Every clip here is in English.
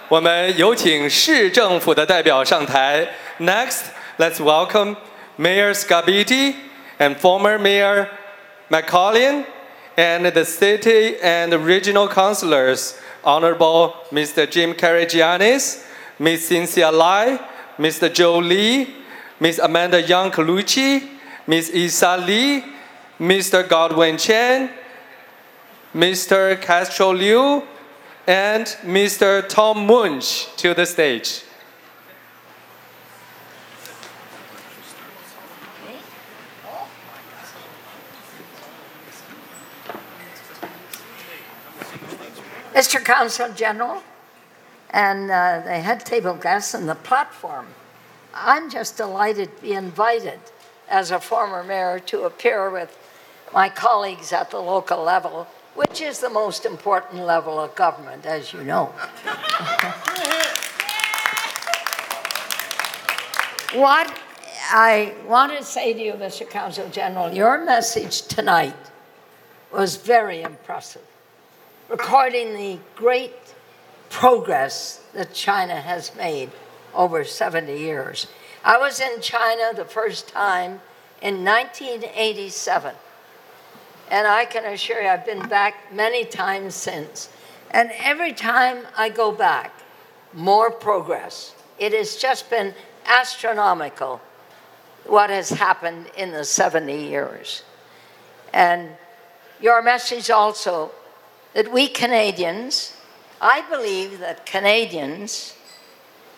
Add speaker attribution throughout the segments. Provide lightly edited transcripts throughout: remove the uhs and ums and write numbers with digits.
Speaker 1: 我们有请市政府的代表上台。Next, let's welcome Mayor Scabiti and former Mayor McCollin and the city and regional councilors, Honorable Mr. Jim Karagiannis, Ms. Cynthia Lai, Mr. Joe Lee, Ms. Amanda Young Colucci, Ms. Isa Lee, Mr. Godwin Chen, Mr. Castro Liu, and Mr. Tom Munch to the stage.
Speaker 2: Mr. Consul General and the head table guests and the platform, I'm just delighted to be invited as a former mayor to appear with my colleagues at the local level, which is the most important level of government, as you know. What I want to say to you, Mr. Consul General, your message tonight was very impressive, recording the great progress that China has made over 70 years. I was in China the first time in 1987. And I can assure you, I've been back many times since. And every time I go back, more progress. It has just been astronomical what has happened in the 70 years. And your message also that we Canadians, I believe that Canadians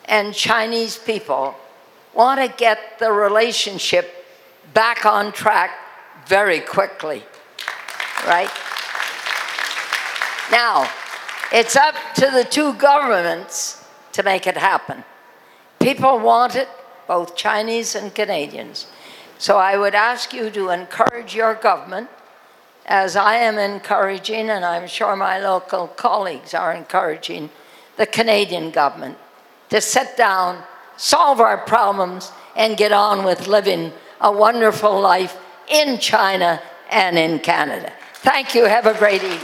Speaker 2: and Chinese people want to get the relationship back on track very quickly. Right? Now, it's up to the two governments to make it happen. People want it, both Chinese and Canadians. So I would ask you to encourage your government, as I am encouraging, and I'm sure my local colleagues are encouraging, the Canadian government to sit down, solve our problems, and get on with living a wonderful life in China and in Canada. Thank you. Have a great evening.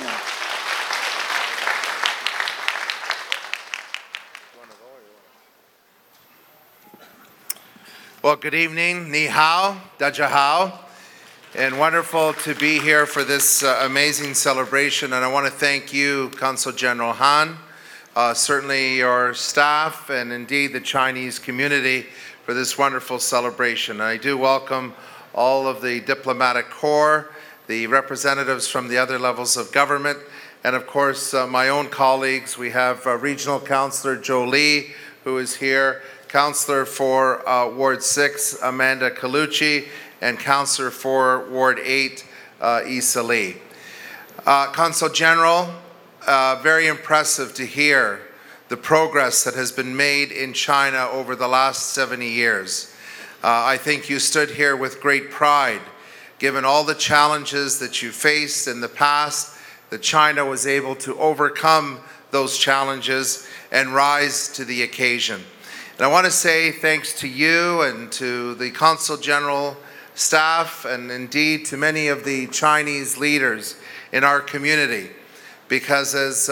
Speaker 3: Well, good evening. Ni hao, daja hao. And wonderful to be here for this amazing celebration. And I want to thank you, Consul General Han, certainly your staff, and indeed the Chinese community for this wonderful celebration. And I do welcome all of the diplomatic corps, the representatives from the other levels of government, and of course my own colleagues. We have Regional Councillor Joe Lee, who is here, Councillor for Ward 6, Amanda Colucci, and Councillor for Ward 8, Isa Lee. Consul General, very impressive to hear the progress that has been made in China over the last 70 years. I think you stood here with great pride, given all the challenges that you faced in the past, that China was able to overcome those challenges and rise to the occasion. And I want to say thanks to you and to the Consul General staff, and indeed to many of the Chinese leaders in our community, because as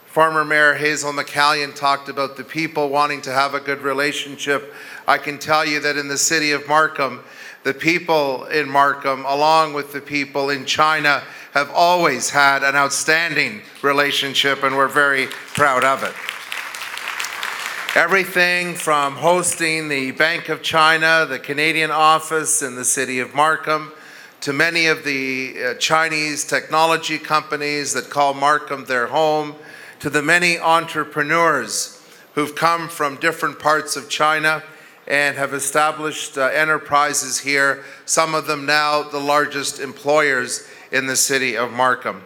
Speaker 3: former Mayor Hazel McCallion talked about the people wanting to have a good relationship, I can tell you that in the city of Markham, the people in Markham, along with the people in China, have always had an outstanding relationship, and we're very proud of it. Everything from hosting the Bank of China, the Canadian office in the city of Markham, to many of the Chinese technology companies that call Markham their home, to the many entrepreneurs who've come from different parts of China and have established enterprises here, some of them now the largest employers in the city of Markham.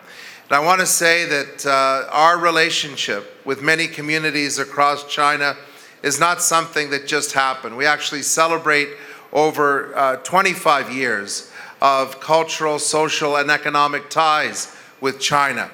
Speaker 3: And I want to say that our relationship with many communities across China is not something that just happened. We actually celebrate over 25 years of cultural, social, and economic ties with China.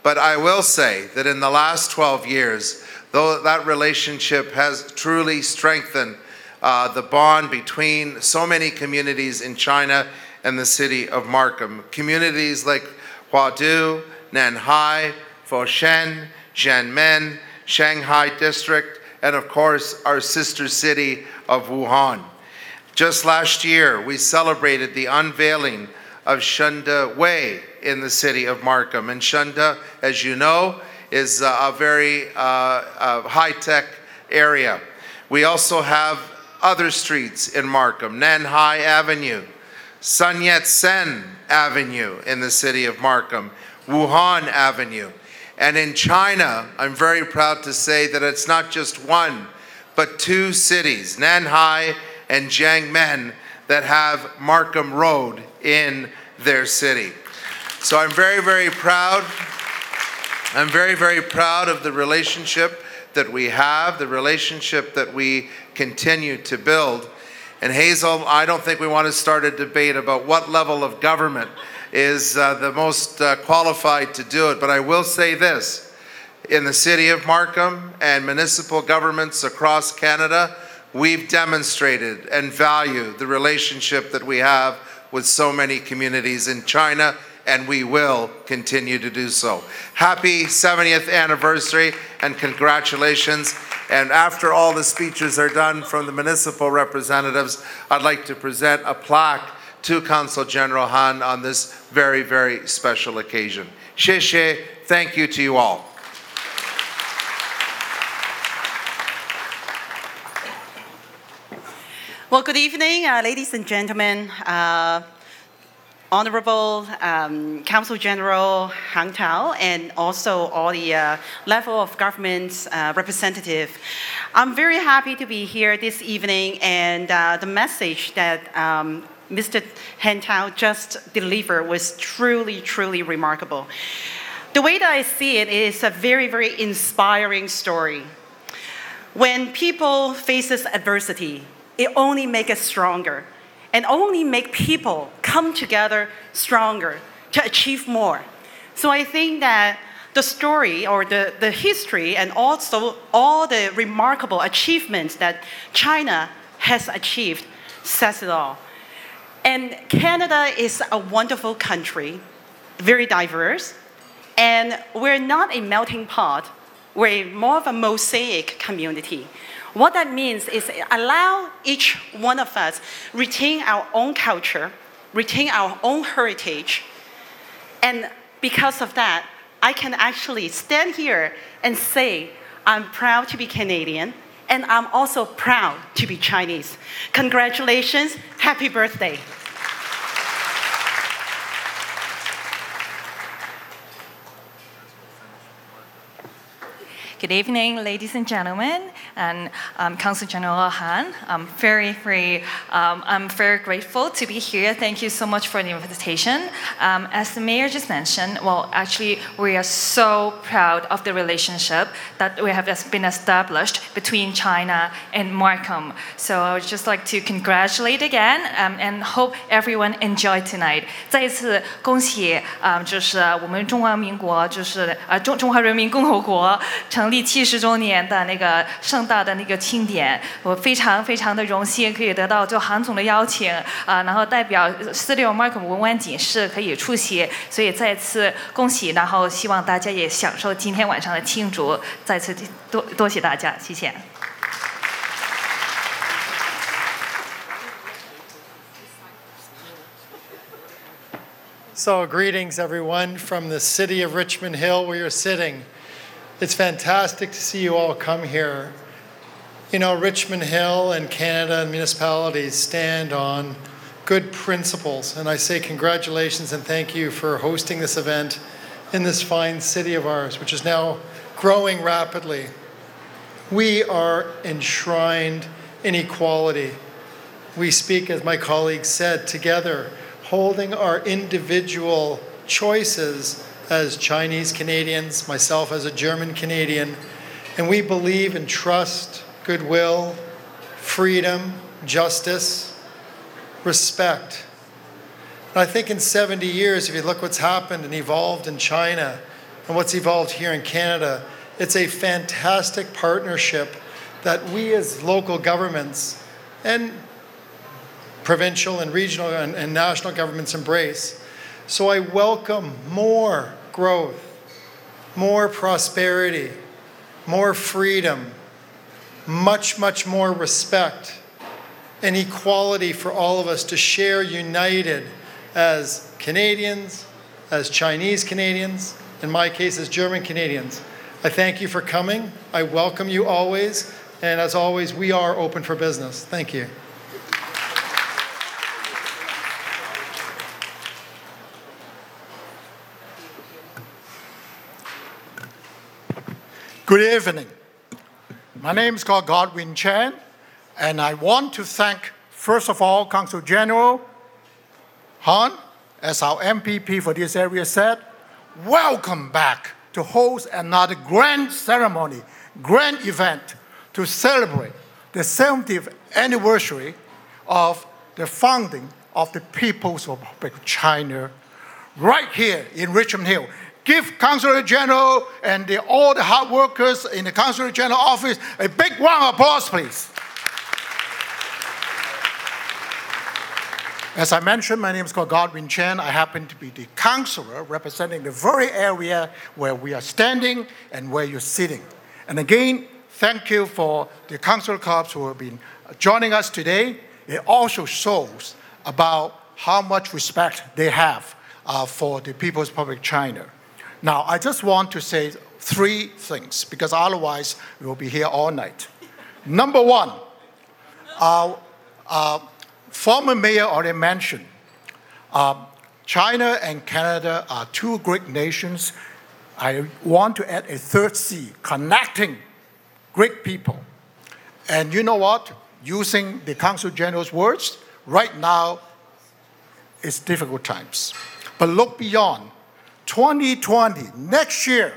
Speaker 3: But I will say that in the last 12 years, though that relationship has truly strengthened the bond between so many communities in China and the city of Markham. Communities like Huadu, Nanhai, Foshan, Jianmen, Shanghai district, and of course, our sister city of Wuhan. Just last year, we celebrated the unveiling of Shunda Way in the city of Markham. And Shunda, as you know, is a very high-tech area. We also have other streets in Markham, Nanhai Avenue, Sun Yat-sen Avenue in the city of Markham, Wuhan Avenue. And in China, I'm very proud to say that it's not just one, but two cities, Nanhai and Jiangmen, that have Markham Road in their city. So I'm very, very proud. I'm very, very proud of the relationship that we have, the relationship that we continue to build. And Hazel, I don't think we want to start a debate about what level of government is the most qualified to do it, but I will say this. In the city of Markham and municipal governments across Canada, we've demonstrated and value the relationship that we have with so many communities in China, and we will continue to do so. Happy 70th anniversary and congratulations. And after all the speeches are done from the municipal representatives, I'd like to present a plaque to Consul General Han on this very, very special occasion. Xie xie, thank you to you all.
Speaker 4: Well, good evening, ladies and gentlemen, Honorable Consul General Han Tao, and also all the level of government representative. I'm very happy to be here this evening, and the message that Mr. Han Tao just delivered was truly, truly remarkable. The way that I see it is a very, very inspiring story. When people faces adversity, it only makes us stronger and only make people come together stronger to achieve more. So I think that the story or the history and also all the remarkable achievements that China has achieved says it all. And Canada is a wonderful country, very diverse, and we're not a melting pot, we're more of a mosaic community. What that means is allow each one of us retain our own culture, retain our own heritage, and because of that, I can actually stand here and say, I'm proud to be Canadian, and I'm also proud to be Chinese. Congratulations, happy birthday.
Speaker 5: Good evening, ladies and gentlemen, and Consul General Han. I'm very grateful to be here. Thank you so much for the invitation. As the mayor just mentioned, well, actually, we are so proud of the relationship that we have been established between China and Markham. So I would just like to congratulate again and hope everyone enjoyed tonight. 再一次恭喜就是我们中华民国，就是中华人民共和国成立70周年的那个盛大的那个庆典，我非常的荣幸可以得到就韩总的邀请然后代表46 Markham 文湾警事可以出席，所以再次恭喜，然后希望大家也享受今天晚上的庆祝，再次多谢大家，谢谢。
Speaker 6: So greetings everyone from the city of Richmond Hill where you're sitting. It's fantastic to see you all come here. You know, Richmond Hill and Canada and municipalities stand on good principles, and I say congratulations and thank you for hosting this event in this fine city of ours, which is now growing rapidly. We are enshrined in equality. We speak, as my colleague said, together, holding our individual choices as Chinese Canadians, myself as a German Canadian, and we believe in trust, goodwill, freedom, justice, respect. And I think in 70 years, if you look what's happened and evolved in China and what's evolved here in Canada, it's a fantastic partnership that we as local governments and provincial and regional and national governments embrace. So I welcome more growth, more prosperity, more freedom, much, much more respect, and equality for all of us to share united as Canadians, as Chinese Canadians, in my case as German Canadians. I thank you for coming. I welcome you always. And as always, we are open for business. Thank you.
Speaker 7: Good evening. My name is called Godwin Chan, and I want to thank, first of all, Consul General Han, as our MPP for this area said, welcome back to host another grand ceremony, grand event to celebrate the 70th anniversary of the founding of the People's Republic of China right here in Richmond Hill. Give Consul General and all the hard workers in the Consul General office a big round of applause, please. As I mentioned, my name is called Godwin Chan. I happen to be the counselor representing the very area where we are standing and where you're sitting. And again, thank you for the council clubs who have been joining us today. It also shows about how much respect they have for the People's Republic of China. Now, I just want to say three things, because otherwise we will be here all night. Number one, our former mayor already mentioned, China and Canada are two great nations. I want to add a third C, connecting great people. And you know what? Using the Consul General's words, right now it's difficult times. But look beyond. 2020, next year,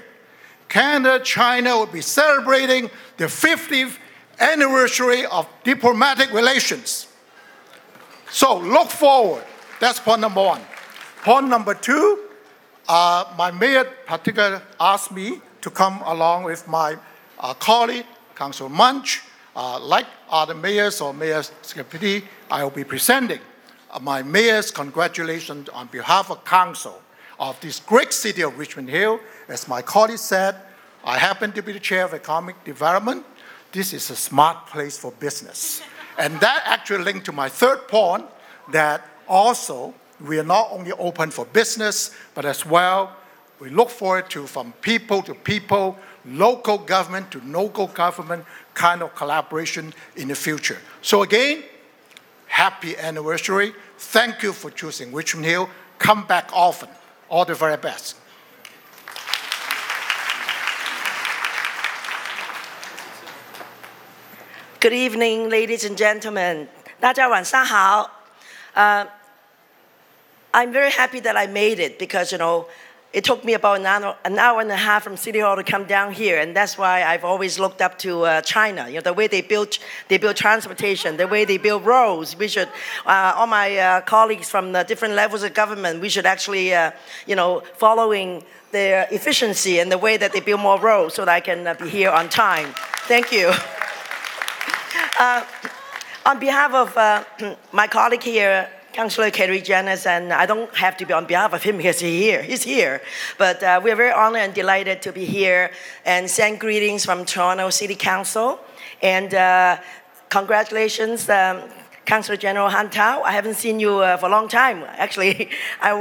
Speaker 7: Canada, China will be celebrating the 50th anniversary of diplomatic relations. So look forward. That's point number one. Point number two, my mayor particularly asked me to come along with my colleague, Councillor Munch. Like other mayors or mayor's deputy, I will be presenting my mayor's congratulations on behalf of council of this great city of Richmond Hill. As my colleague said, I happen to be the chair of economic development. This is a smart place for business. And that actually linked to my third point, that also we are not only open for business, but as well, we look forward to from people to people, local government to local government kind of collaboration in the future. So again, happy anniversary. Thank you for choosing Richmond Hill. Come back often. All the very best.
Speaker 8: Good evening, ladies and gentlemen. 大家晚上好. I'm very happy that I made it because, it took me about an hour and a half from City Hall to come down here, and that's why I've always looked up to China. The way they build transportation, the way they build roads. We should, all my colleagues from the different levels of government, we should actually, following their efficiency and the way that they build more roads so that I can be here on time. Thank you. On behalf of my colleague here, Councillor Kerry Janis, and I don't have to be on behalf of him because he's here. But we're very honored and delighted to be here and send greetings from Toronto City Council. And congratulations, Councillor General Han Tao. I haven't seen you for a long time. Actually,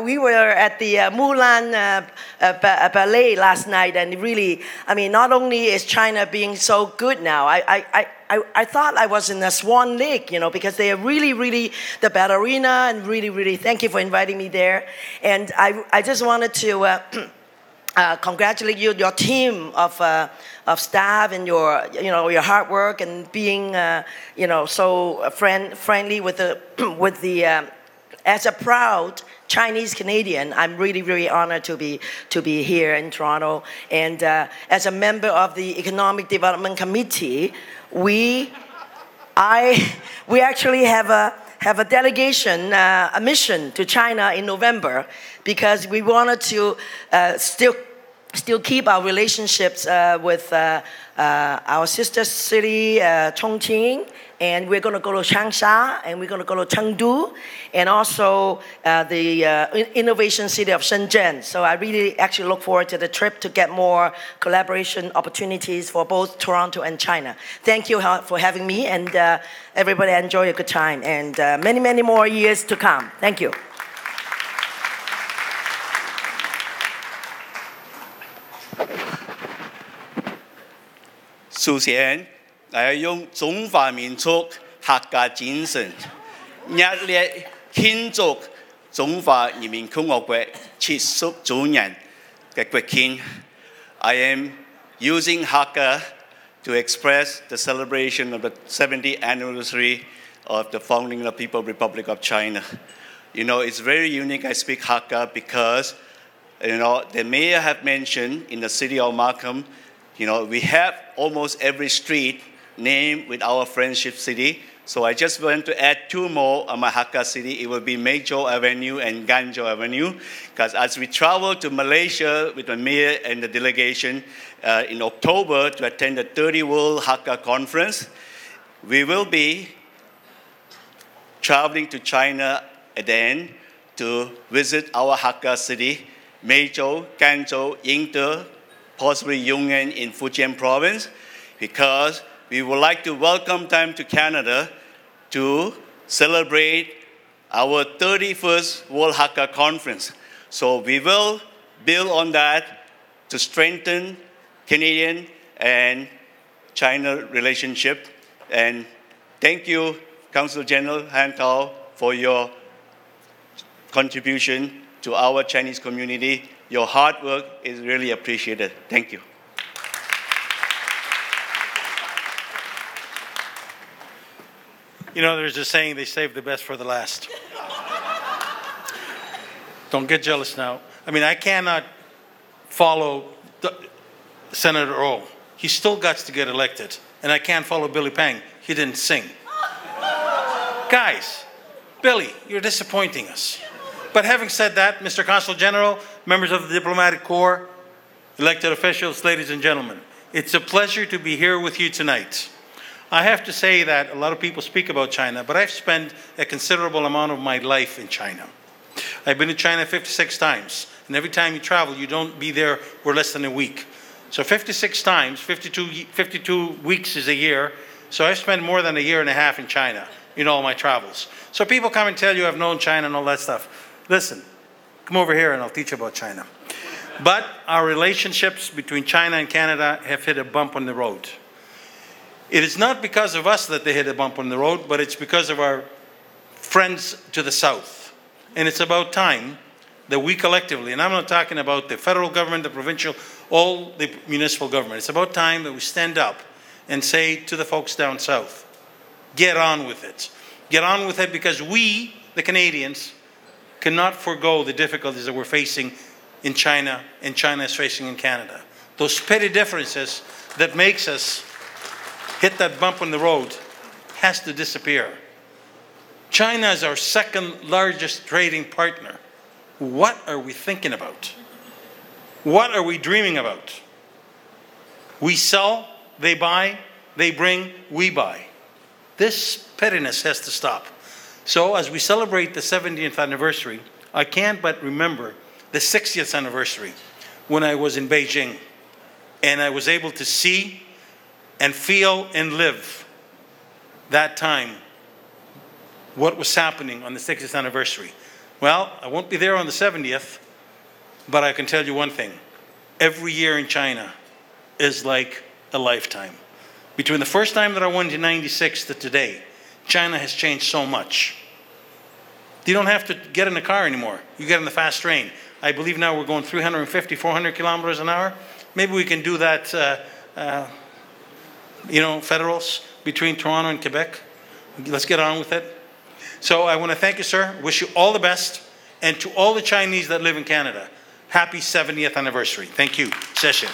Speaker 8: we were at the Mulan ballet last night, and really, not only is China being so good now, I thought I was in a Swan Lake, because they are really, really the ballerina, and really, really thank you for inviting me there. And I just wanted to congratulate you, your team of staff, and your hard work and being so friendly with the as a proud Chinese Canadian. I'm really, really honored to be here in Toronto, and as a member of the Economic Development Committee, we actually have a delegation, a mission to China in November, because we wanted to still still keep our relationships with our sister city, Chongqing, and we're going to go to Changsha, and we're going to go to Chengdu, and also the innovation city of Shenzhen. So I really actually look forward to the trip to get more collaboration opportunities for both Toronto and China. Thank you for having me, and everybody enjoy a good time, and many, many more years to come. Thank you.
Speaker 9: 首先，我要用中华民族客家精神，热烈庆祝中華人民共和國70周年嘅國慶。I am using Hakka to express the celebration of the 70th anniversary of the founding of the People's Republic of China. You know, it's very unique I speak Hakka because, you know, the mayor have mentioned in the city of Markham, you know, we have almost every street named with our friendship city. So I just want to add two more on my Hakka city. It will be Mejo Avenue and Ganjo Avenue. Because as we travel to Malaysia with the mayor and the delegation in October to attend the 30 World Hakka Conference, we will be traveling to China at the end to visit our Hakka city, Mejo, Ganjo, Yingde, possibly Yunnan in Fujian province, because we would like to welcome them to Canada to celebrate our 31st World Hakka Conference. So we will build on that to strengthen Canadian and China relationship. And thank you, Consul General Han Tao, for your contribution to our Chinese community. Your hard work is really appreciated. Thank you.
Speaker 10: You know, there's a saying, they save the best for the last. Don't get jealous now. I mean, I cannot follow Senator O. He still got to get elected. And I can't follow Billy Pang. He didn't sing. Guys, Billy, you're disappointing us. But having said that, Mr. Consul General, members of the Diplomatic Corps, elected officials, ladies and gentlemen, it's a pleasure to be here with you tonight. I have to say that a lot of people speak about China, but I've spent a considerable amount of my life in China. I've been to China 56 times, and every time you travel, you don't be there for less than a week. So 56 times, 52 weeks is a year, so I've spent more than a year and a half in China in all my travels. So people come and tell you I've known China and all that stuff. Listen, come over here and I'll teach you about China. But our relationships between China and Canada have hit a bump on the road. It is not because of us that they hit a bump on the road, but it's because of our friends to the south. And it's about time that we collectively, and I'm not talking about the federal government, the provincial, all the municipal government. It's about time that we stand up and say to the folks down south, get on with it. Get on with it because we, the Canadians, cannot forego the difficulties that we're facing in China and China is facing in Canada. Those petty differences that makes us hit that bump on the road has to disappear. China is our second largest trading partner. What are we thinking about? What are we dreaming about? We sell, they buy, they bring, we buy. This pettiness has to stop. So as we celebrate the 70th anniversary, I can't but remember the 60th anniversary when I was in Beijing and I was able to see and feel and live that time, what was happening on the 60th anniversary. Well, I won't be there on the 70th, but I can tell you one thing. Every year in China is like a lifetime. Between the first time that I went in '96 to today, China has changed so much. You don't have to get in a car anymore. You get in the fast train. I believe now we're going 350, 400 kilometers an hour. Maybe we can do that, you know, federals between Toronto and Quebec. Let's get on with it. So I want to thank you, sir. Wish you all the best. And to all the Chinese that live in Canada, happy 70th anniversary. Thank you. Session.